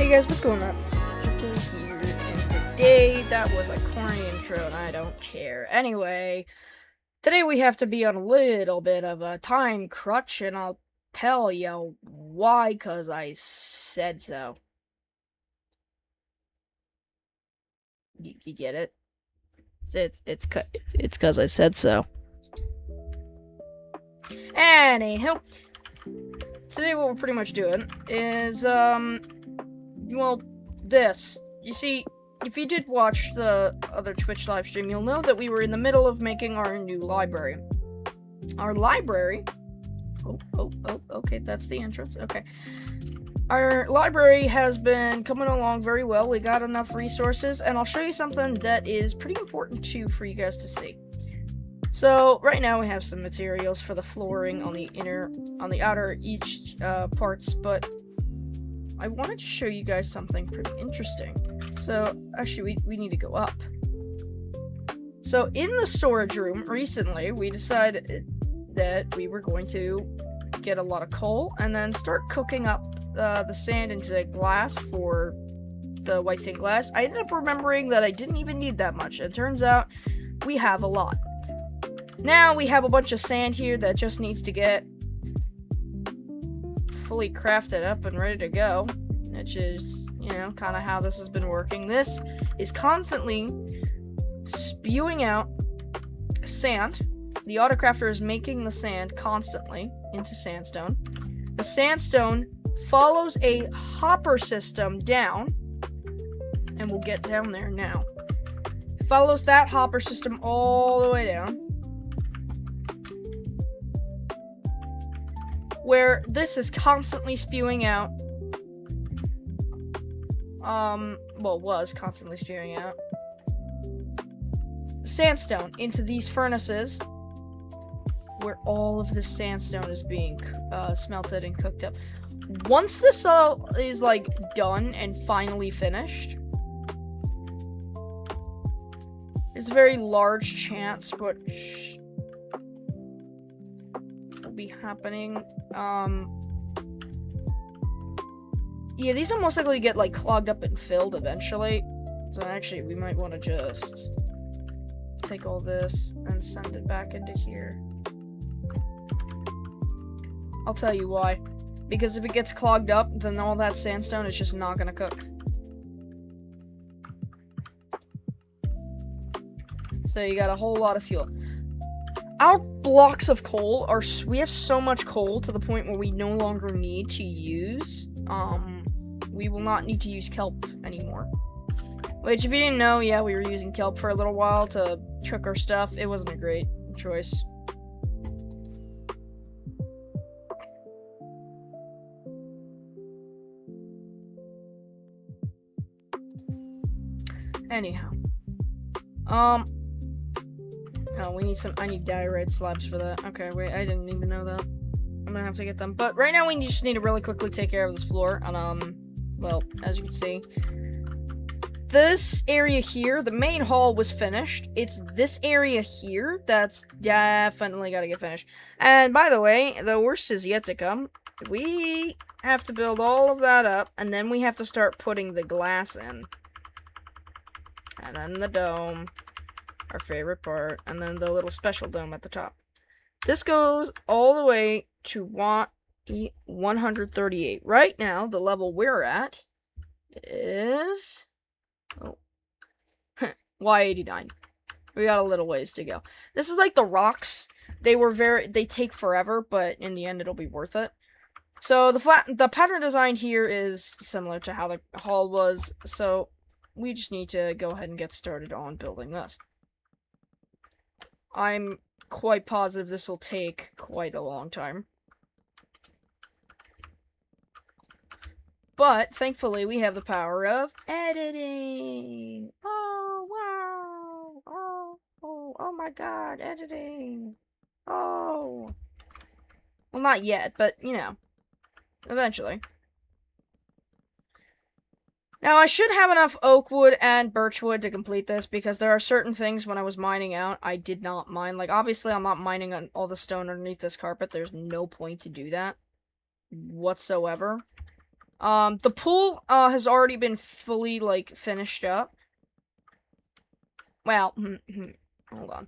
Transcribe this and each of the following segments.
Hey guys, what's going on? Triple here, and today that was a corny intro, and I don't care. Anyway, today we have to be on a little bit of a time crutch, and I'll tell you why, cause I said so. You get it? It's cause I said so. Anyhow, today what we're pretty much doing is well, this. You see, if you did watch the other Twitch live stream, you'll know that we were in the middle of making our new library. Our library... okay, that's the entrance. Okay. Our library has been coming along very well. We got enough resources, and I'll show you something that is pretty important too for you guys to see. So, right now we have some materials for the flooring on the outer each parts, but I wanted to show you guys something pretty interesting. So, actually, we need to go up. So, in the storage room, recently, we decided that we were going to get a lot of coal, and then start cooking up the sand into glass for the white stained glass. I ended up remembering that I didn't even need that much, and it turns out we have a lot. Now, we have a bunch of sand here that just needs to get fully crafted up and ready to go, which is, you know, kind of how this has been working. This is constantly spewing out sand. The autocrafter is making the sand constantly into sandstone. The sandstone follows a hopper system down, and we'll get down there now. It follows that hopper system all the way down, where this is constantly spewing out, was constantly spewing out sandstone into these furnaces, where all of this sandstone is being smelted and cooked up. Once this all is, like, done and finally finished, there's a very large chance which be happening. Yeah, these will most likely get, like, clogged up and filled eventually. So actually, we might want to just take all this and send it back into here. I'll tell you why. Because if it gets clogged up, then all that sandstone is just not gonna cook. So you got a whole lot of fuel. Our blocks of coal are, we have so much coal to the point where we no longer need to use, we will not need to use kelp anymore. Which, if you didn't know, yeah, we were using kelp for a little while to cook our stuff. It wasn't a great choice. Anyhow. Oh, we need I need diorite slabs for that. Okay, wait, I didn't even know that. I'm gonna have to get them. But right now we just need to really quickly take care of this floor. And, well, as you can see, this area here, the main hall was finished. It's this area here that's definitely gotta get finished. And by the way, the worst is yet to come. We have to build all of that up, and then we have to start putting the glass in. And then the dome, our favorite part, and then the little special dome at the top. This goes all the way to 138. Right now, the level we're at is Y89. We got a little ways to go. This is like the rocks. They take forever, but in the end it'll be worth it. So the pattern design here is similar to how the hall was, so we just need to go ahead and get started on building this. I'm quite positive this will take quite a long time. But, thankfully, we have the power of editing. Oh, wow. Oh my god, editing. Oh. Well, not yet, but, you know, eventually. Now, I should have enough oak wood and birch wood to complete this, because there are certain things when I was mining out I did not mine. Like, obviously, I'm not mining on all the stone underneath this carpet. There's no point to do that whatsoever. The pool, has already been fully, like, finished up. Well, hold on.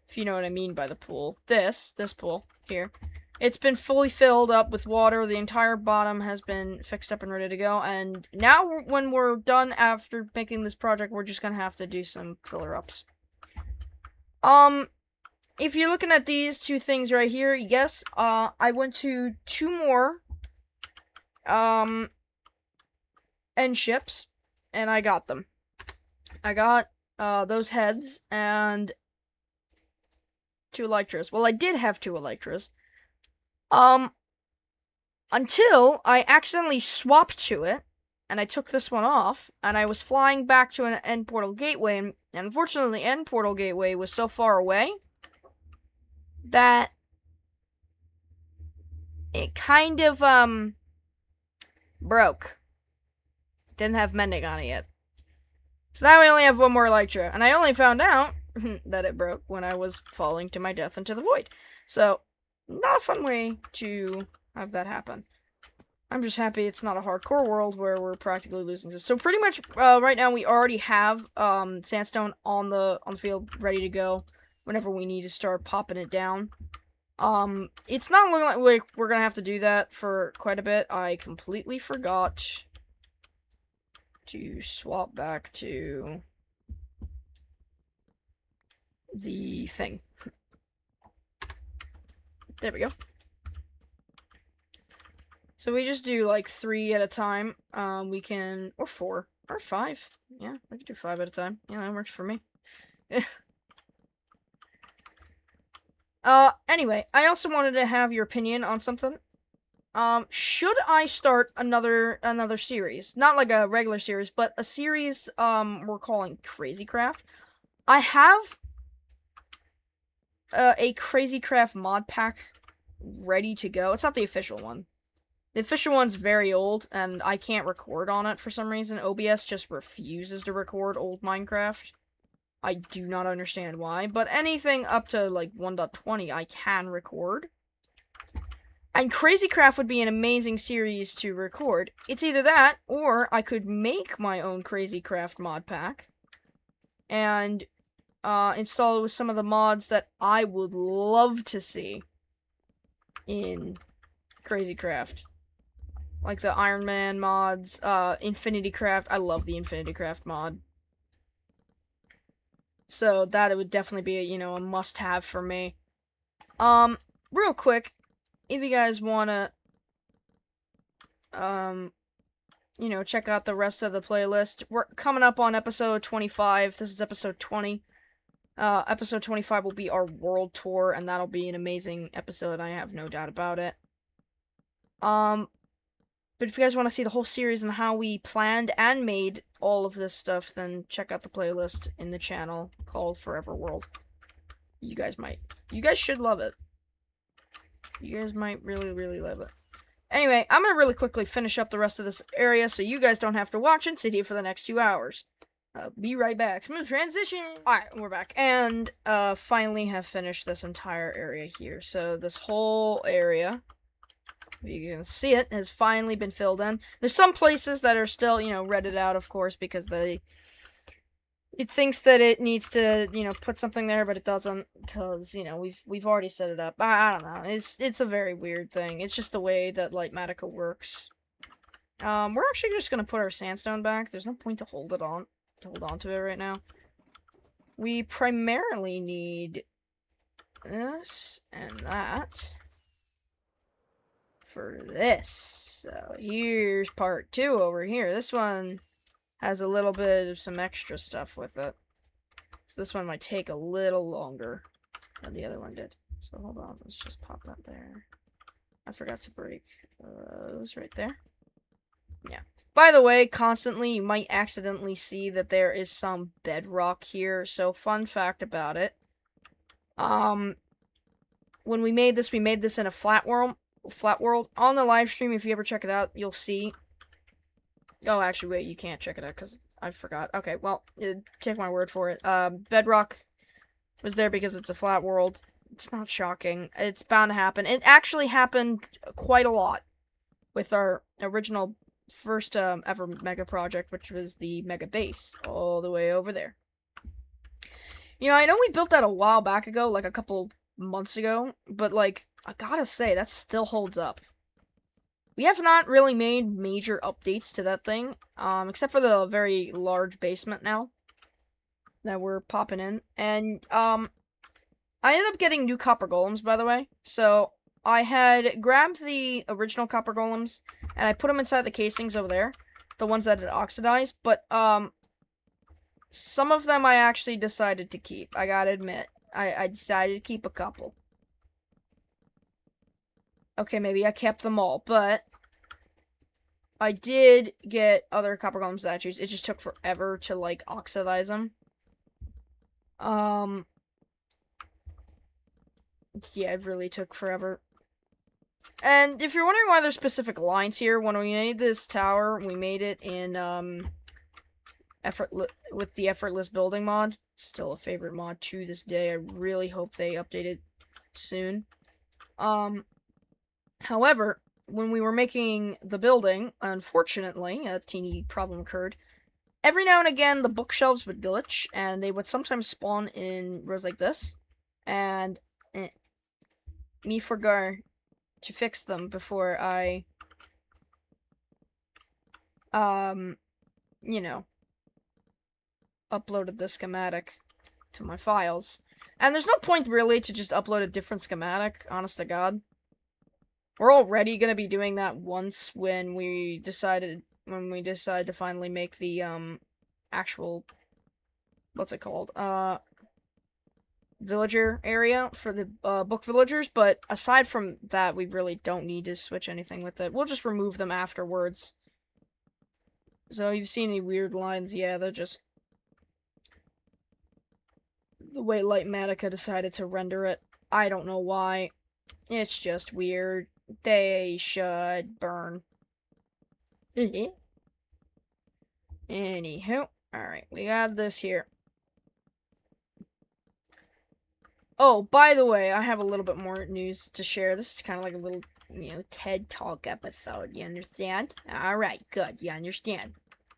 If you know what I mean by the pool. This pool, here. It's been fully filled up with water. The entire bottom has been fixed up and ready to go. And now, when we're done after making this project, we're just gonna have to do some filler-ups. If you're looking at these two things right here, yes, I went to 2 more, end ships, and I got them. I got, those heads, and 2 Elytras. Well, I did have 2 Elytras. Until I accidentally swapped to it, and I took this one off, and I was flying back to an end portal gateway, and unfortunately the end portal gateway was so far away that it kind of, broke. Didn't have mending on it yet. So now I only have 1 more Elytra, and I only found out that it broke when I was falling to my death into the void. So, not a fun way to have that happen. I'm just happy it's not a hardcore world where we're practically losing stuff. So pretty much, right now we already have, sandstone on the field ready to go whenever we need to start popping it down. It's not looking like we're gonna have to do that for quite a bit. I completely forgot to swap back to the thing. There we go. So we just do like 3 at a time. We can, or 4, or 5. Yeah, we can do 5 at a time. Yeah, that works for me. Anyway, I also wanted to have your opinion on something. Should I start another series? Not like a regular series, but a series, we're calling Crazy Craft. I have a Crazy Craft mod pack ready to go. It's not the official one. The official one's very old, and I can't record on it for some reason. OBS just refuses to record old Minecraft. I do not understand why, but anything up to, like, 1.20 I can record. And Crazy Craft would be an amazing series to record. It's either that, or I could make my own Crazy Craft mod pack, and, install it with some of the mods that I would love to see in Crazy Craft. Like the Iron Man mods, Infinity Craft. I love the Infinity Craft mod. So that it would definitely be, a must-have for me. Real quick, if you guys wanna, check out the rest of the playlist. We're coming up on episode 25. This is episode 20. Episode 25 will be our world tour, and that'll be an amazing episode, I have no doubt about it. But if you guys want to see the whole series and how we planned and made all of this stuff, then check out the playlist in the channel called Forever World. You guys should love it. You guys might really, really love it. Anyway, I'm gonna really quickly finish up the rest of this area so you guys don't have to watch and sit here for the next 2 hours. Be right back. Smooth transition! Alright, we're back. And, finally have finished this entire area here. So, this whole area, you can see it, has finally been filled in. There's some places that are still, redded out, of course, because it thinks that it needs to, put something there, but it doesn't, because, we've already set it up. I don't know. It's a very weird thing. It's just the way that Litematica works. We're actually just gonna put our sandstone back. There's no point to hold on to it right now. We primarily need this and that for this. So here's part 2 over here. This one has a little bit of some extra stuff with it. So this one might take a little longer than the other one did. So hold on, let's just pop that there. I forgot to break those right there. Yeah. By the way, constantly you might accidentally see that there is some bedrock here. So fun fact about it. When we made this in a flat world. On the live stream, if you ever check it out, you'll see. Oh, actually, wait, you can't check it out because I forgot. Okay, well, take my word for it. Bedrock was there because it's a flat world. It's not shocking. It's bound to happen. It actually happened quite a lot with our original first ever mega project, which was the mega base, all the way over there. You know, I know we built that a while back ago, like a couple months ago, but like, I gotta say, that still holds up. We have not really made major updates to that thing, except for the very large basement now that we're popping in. And, I ended up getting new copper golems, by the way. So, I had grabbed the original copper golems, and I put them inside the casings over there. The ones that had oxidized, but, some of them I actually decided to keep. I gotta admit. I decided to keep a couple. Okay, maybe I kept them all, but I did get other copper golem statues. It just took forever to, like, oxidize them. Yeah, it really took forever. And if you're wondering why there's specific lines here, when we made this tower, we made it in, with the effortless building mod. Still a favorite mod to this day. I really hope they update it soon. However, when we were making the building, unfortunately, a teeny problem occurred. Every now and again, the bookshelves would glitch, and they would sometimes spawn in rows like this. And me forgot to fix them before I, you know, uploaded the schematic to my files. And there's no point really to just upload a different schematic, honest to God. We're already gonna be doing that once when we decide to finally make the actual, what's it called, villager area for the book villagers, but aside from that, we really don't need to switch anything with it. We'll just remove them afterwards. So you've seen any weird lines? Yeah, they're just the way Lightmatica decided to render it. I don't know why. It's just weird. They should burn. Anywho, alright, we got this here. Oh, by the way, I have a little bit more news to share. This is kind of like a little, TED Talk episode. You understand? Alright, good. You understand.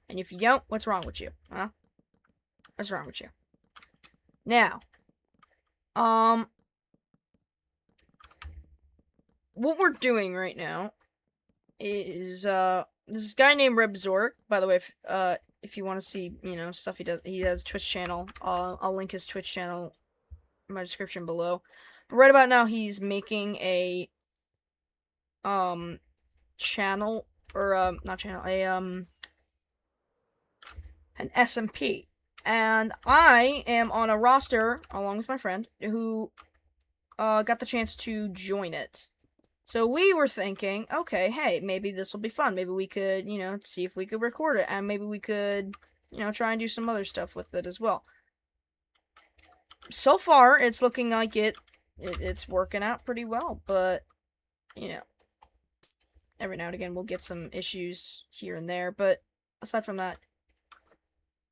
And if you don't, what's wrong with you? Huh? What's wrong with you? Now, what we're doing right now is, this guy named Rebzork, by the way, if you want to see, stuff he has a Twitch channel. I'll link his Twitch channel in my description below. But right about now, he's making a, channel, or, not channel, an SMP. And I am on a roster, along with my friend, who, got the chance to join it. So we were thinking, okay, hey, maybe this will be fun. Maybe we could, see if we could record it. And maybe we could, try and do some other stuff with it as well. So far, it's looking like it's working out pretty well. But, every now and again we'll get some issues here and there. But aside from that,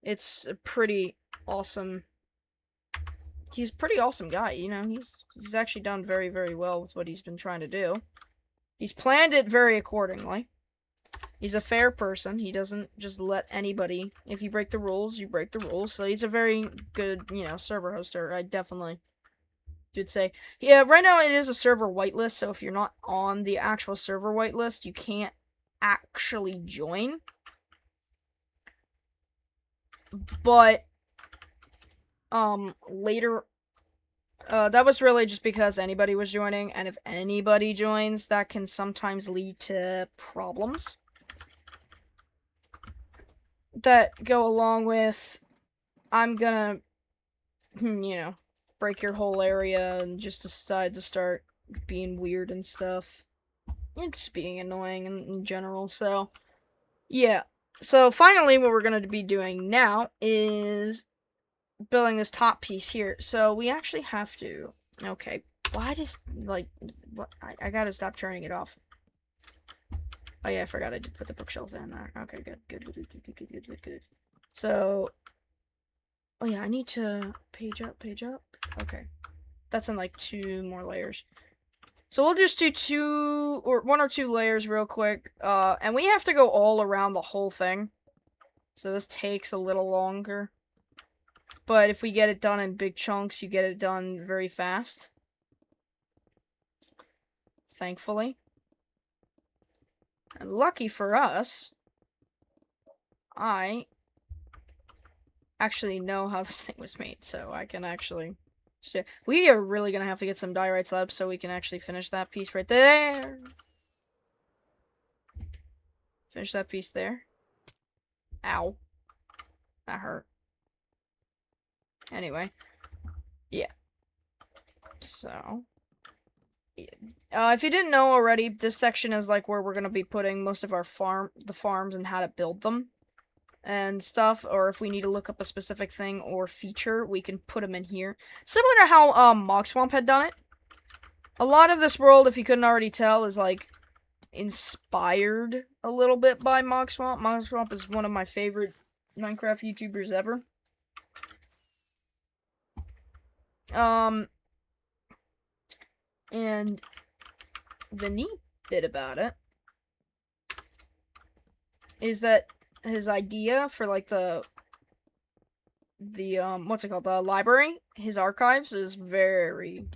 it's a pretty awesome... He's a pretty awesome guy, he's actually done very, very well with what he's been trying to do. He's planned it very accordingly. He's a fair person. He doesn't just let anybody, if you break the rules, you break the rules. So he's a very good, server hoster, I definitely should say. Yeah, right now it is a server whitelist, so if you're not on the actual server whitelist, you can't actually join. But later, that was really just because anybody was joining, and if anybody joins, that can sometimes lead to problems that go along with, I'm gonna, break your whole area and just decide to start being weird and stuff, and just being annoying in general, so, yeah. So, finally, what we're gonna be doing now is building this top piece here. So we actually have to, okay, why does, like, what, I gotta stop turning it off. Oh yeah, I forgot I did put the bookshelves in there. Okay, good. So, oh yeah, I need to page up. Okay, that's in like 2 more layers. So we'll just do one or two layers real quick. And we have to go all around the whole thing. So this takes a little longer. But if we get it done in big chunks, you get it done very fast. Thankfully. And lucky for us, I actually know how this thing was made, so I can actually... We are really gonna have to get some diorite slabs so we can actually finish that piece right there. Finish that piece there. Ow. That hurt. Anyway. Yeah. So... if you didn't know already, this section is like where we're gonna be putting most of our farms and how to build them and stuff, or if we need to look up a specific thing or feature, we can put them in here. Similar to how Mog Swamp had done it. A lot of this world, if you couldn't already tell, is like inspired a little bit by Mog Swamp. Mog Swamp is one of my favorite Minecraft YouTubers ever. And the neat bit about it is that his idea for like the what's it called, the library, his archives, is very,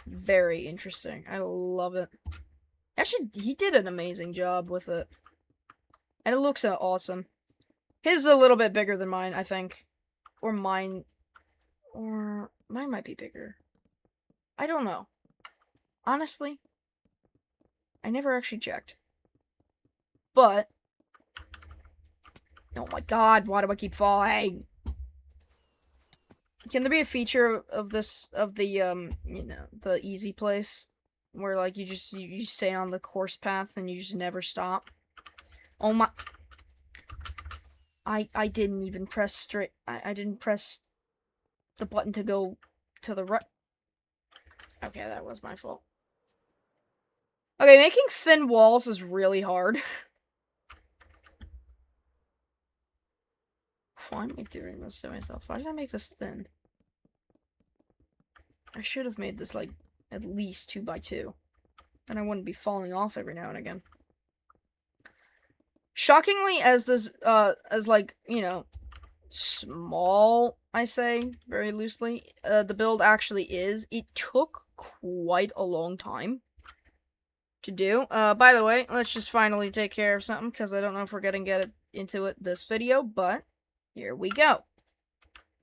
very interesting. I love it. Actually, he did an amazing job with it, and it looks awesome. His is a little bit bigger than mine, I think, or mine might be bigger. I don't know. Honestly, I never actually checked. But, oh my god, why do I keep falling? Can there be a feature of this, of the, you know, the easy place? Where, like, you stay on the course path and you just never stop? Oh my... I didn't even press straight... I didn't press the button to go to the right... Okay, that was my fault. Okay, making thin walls is really hard. Why am I doing this to myself? Why did I make this thin? I should have made this, like, at least 2 by 2. Then I wouldn't be falling off every now and again. Shockingly, as this, as, like, you know, small, I say, very loosely, the build actually is, it took quite a long time to do. By the way, let's just finally take care of something, because I don't know if we're gonna get into it this video, but here we go.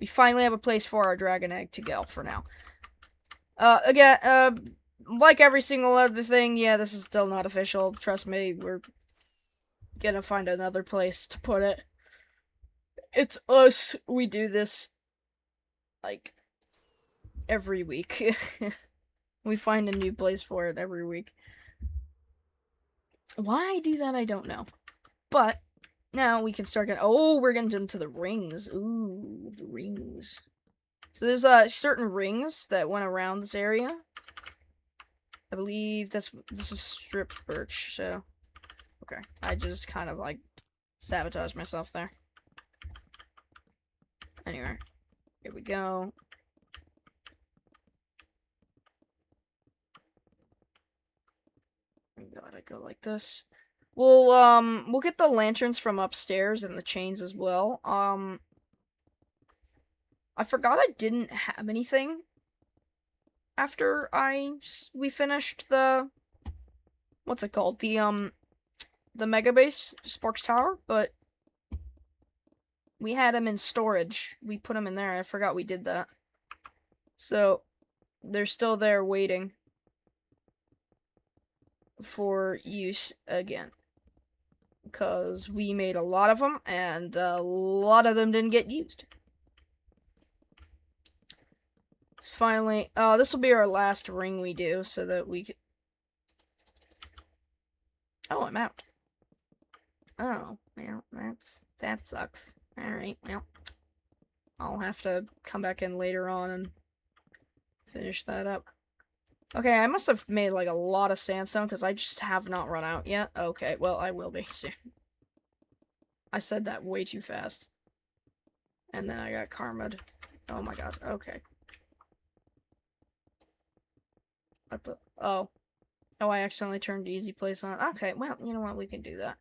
We finally have a place for our dragon egg to go for now. Again, like every single other thing, yeah, this is still not official. Trust me, we're gonna find another place to put it. It's us. We do this, like, every week. We find a new place for it every week. Why I do that, I don't know. But, now we can start getting... Oh, we're getting into the rings. Ooh, the rings. So there's certain rings that went around this area. I believe this is stripped birch, so... Okay, I just kind of, like, sabotaged myself there. Anyway, here we go. Gotta go like this. We'll get the lanterns from upstairs and the chains as well. I forgot I didn't have anything after we finished the, what's it called? The Mega Base Sparks Tower, but we had them in storage. We put them in there. I forgot we did that. So, they're still there waiting for use again. Because we made a lot of them, and a lot of them didn't get used. Finally, this will be our last ring we do, so that we can... Oh, I'm out. Oh, well, that sucks. Alright, well, I'll have to come back in later on and finish that up. Okay, I must have made, like, a lot of sandstone, because I just have not run out yet. Okay, well, I will be soon. I said that way too fast. And then I got karma'd. Oh my god, okay. What the... Oh. Oh, I accidentally turned easy place on. Okay, well, you know what? We can do that.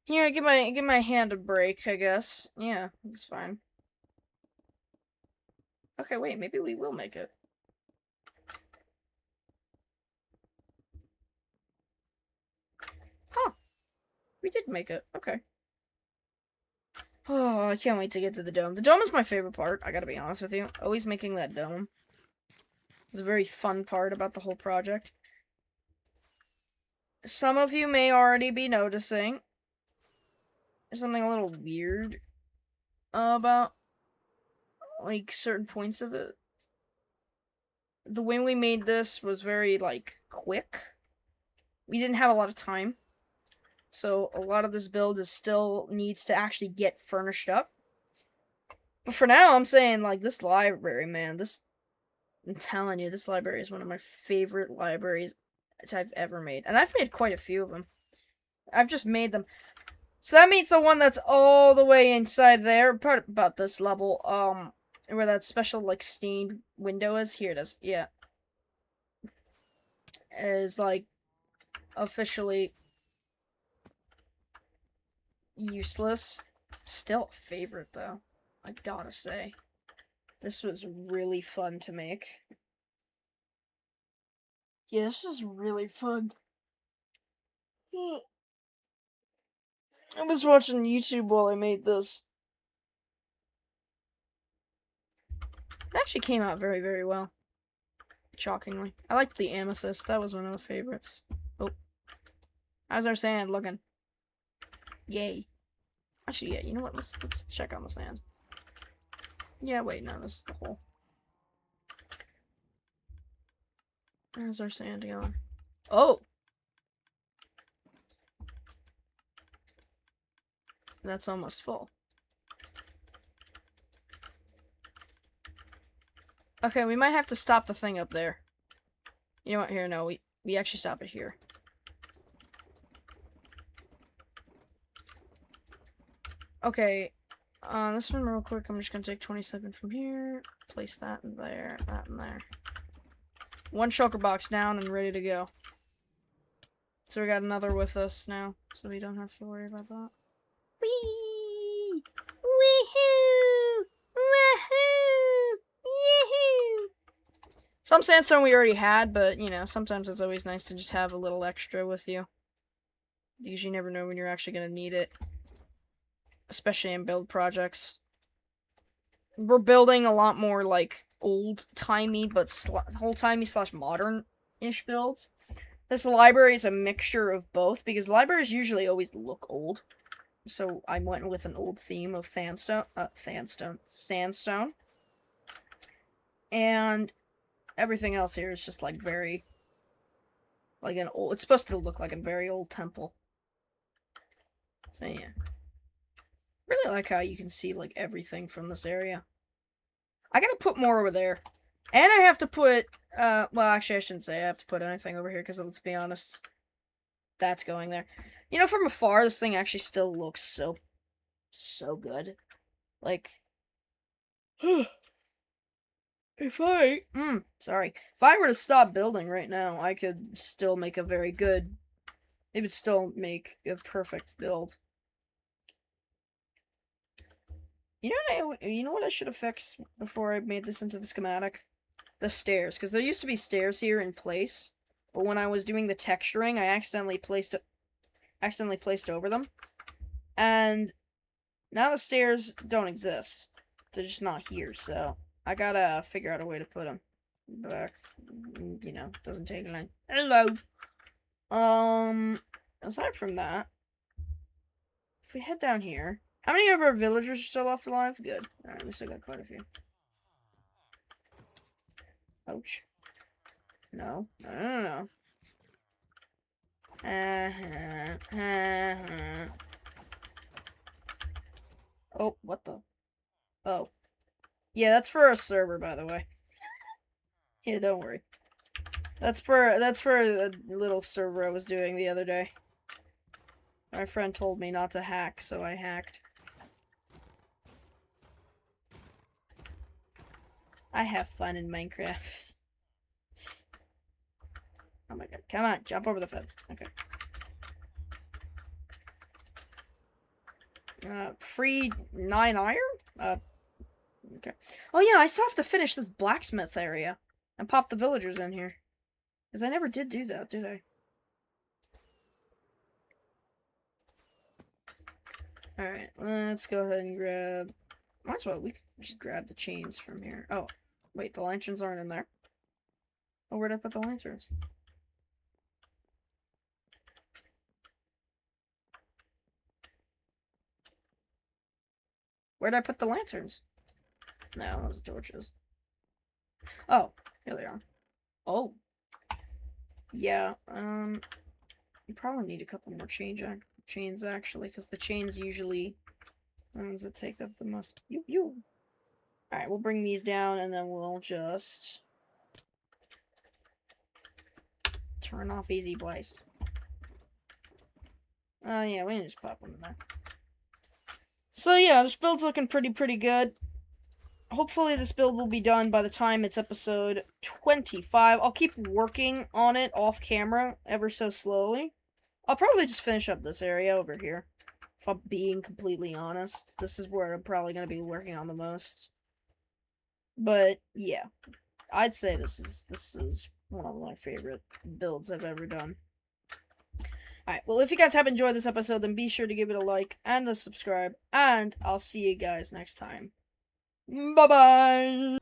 Here, give my hand a break, I guess. Yeah, that's fine. Okay, wait, maybe we will make it. Huh. We did make it. Okay. Oh, I can't wait to get to the dome. The dome is my favorite part, I gotta be honest with you. Always making that dome is a very fun part about the whole project. Some of you may already be noticing there's something a little weird about, like, certain points of it. The way we made this was very, like, quick. We didn't have a lot of time. So a lot of this build is still needs to actually get furnished up. But for now, I'm saying, like, this library, man, I'm telling you, this library is one of my favorite libraries I've ever made. And I've made quite a few of them. I've just made them. So that means the one that's all the way inside there, part about this level, where that special, like, stained window is. Here it is, yeah. Is, like, officially useless. Still a favorite, though, I gotta say. This was really fun to make. Yeah, this is really fun. I was watching YouTube while I made this. It actually came out very, very well. Shockingly. I liked the amethyst. That was one of the favorites. Oh. How's our sand looking? Yay. Actually, yeah, you know what? Let's check on the sand. Yeah, wait, no, this is the hole. How's our sand going? Oh! That's almost full. Okay, we might have to stop the thing up there. You know what? Here, no, we actually stop it here. Okay, this one real quick. I'm just gonna take 27 from here, place that in there, that in there. One shulker box down and ready to go. So we got another with us now, so we don't have to worry about that. Whee! Woohoo! Woohoo! Yahoo! Some sandstone we already had, but, you know, sometimes it's always nice to just have a little extra with you. Because you never know when you're actually going to need it. Especially in build projects. We're building a lot more, like, old-timey, but old-timey / modern-ish builds. This library is a mixture of both, because libraries usually always look old. So I went with an old theme of sandstone. And everything else here is just, like, very, like, an old, it's supposed to look like a very old temple. So, yeah. Really like how you can see, like, everything from this area. I gotta put more over there. And I have to put, well, actually, I shouldn't say I have to put anything over here, because let's be honest, that's going there. You know, from afar, this thing actually still looks so good. Like, if I were to stop building right now, I could still make a very good, it would still make a perfect build. You know what I should have fixed before I made this into the schematic? The stairs, because there used to be stairs here in place, but when I was doing the texturing, I accidentally placed over them, and now the stairs don't exist. They're just not here, so I gotta figure out a way to put them back. You know, doesn't take long. Hello. Aside from that, if we head down here, how many of our villagers are still left alive? Good. Alright, we still got quite a few. Ouch. No. No. Oh, what the? Oh. Yeah, that's for a server, by the way. Yeah, don't worry. That's for a little server I was doing the other day. My friend told me not to hack, so I hacked. I have fun in Minecraft. Oh my god. Come on, jump over the fence. Okay. Free 9 iron? Okay. Oh yeah, I still have to finish this blacksmith area. And pop the villagers in here. Because I never did do that, did I? Alright, let's go ahead and grab... Might as well, we could just grab the chains from here. Oh, wait, the lanterns aren't in there. Oh, where'd I put the lanterns? Where'd I put the lanterns? No, those torches. Oh, here they are. Oh. Yeah, you probably need a couple more chains, actually, because the chains usually are the ones that take up the most. Alright, we'll bring these down, and then we'll just turn off Easy Blaze. Yeah, we can just pop them in there. So yeah, this build's looking pretty good. Hopefully this build will be done by the time it's episode 25. I'll keep working on it off camera ever so slowly. I'll probably just finish up this area over here. If I'm being completely honest. This is where I'm probably going to be working on the most. But yeah, I'd say this is one of my favorite builds I've ever done. Alright, well, if you guys have enjoyed this episode, then be sure to give it a like and a subscribe, and I'll see you guys next time. Bye-bye!